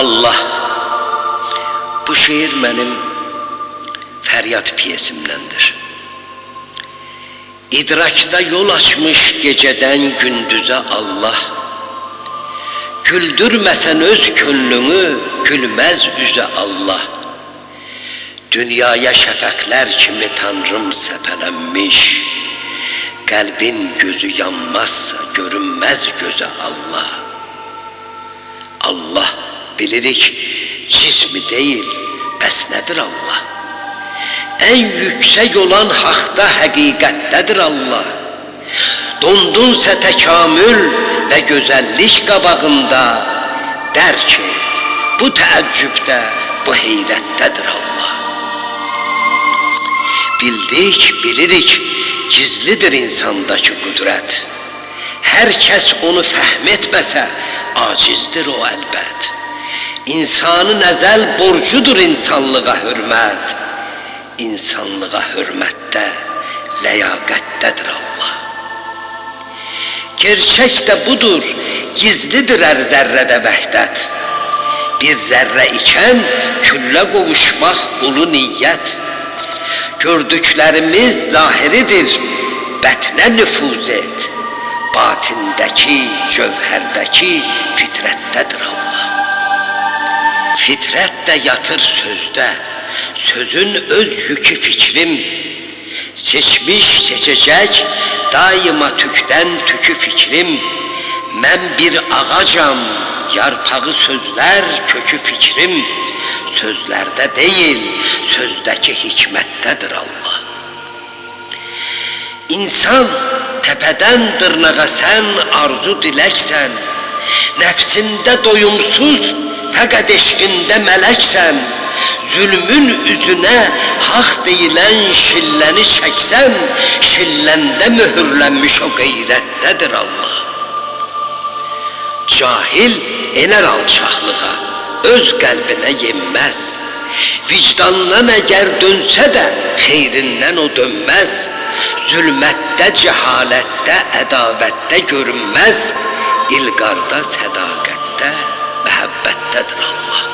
Allah. Bu şiir mənim fəryad piyesimdəndir. İdrakda yol açmış gecədən gündüzə Allah. Güldürməsən öz könlünü, gülməz üzə Allah. Dünyaya şəfəqlər kimi Tanrım səpələnmiş. Qəlbin gözü yanmazsa görünməz gözə Allah. Allah bilirik cismi deyil, bəs nədir Allah? Ən yüksək olan haqda həqiqətdədir Allah. Dondunsa təkamül və gözəllik qabağında, dərk et, bu təəccübdə, bu heyrətdədir Allah. Bildik, bilirik, gizlidir insandakı qüdrət. Hər kəs onu fəhm etməsə, acizdir o əlbət. İnsanın əzəl borcudur insanlığa hörmət. İnsanlığa hörmətdə, ləyaqətdədir Allah. Gerçək də budur, gizlidir hər zərrədə vəhdət. Bir zərrə ikən küllə qovuşmaq ulu niyyət. Gördüklərimiz zahiridir, bətnə nüfuz et. Batindəki, cövhərdəki fitrətdədir Allah. Fitrət də yatır sözdə, sözün öz yükü fikrim. Seçmiş, seçəcək, daima tükdən tükü fikrim. Mən bir ağacam, yarpağı sözlər, kökü fikrim. Sözlərdə deyil, sözdəki hikmətdədir Allah. İnsan təpədən dırnağa sən arzu diləksən. Nəfsində doyumsuz, fəqət eşqində mələksən. Zülmün üzünə haq deyilən şilləni çəksən, şilləndə mühürlənmiş o qeyrətdədir Allah. Cahil enər alçaqlığa, öz qəlbinə yenməz. Vicdandan əgər dönsə də xeyrindən o dönməz. Zülmətdə, cəhalətdə, ədavətdə görünməz. İlqarda, sədaqətdə, məhəbbətdədir Allah.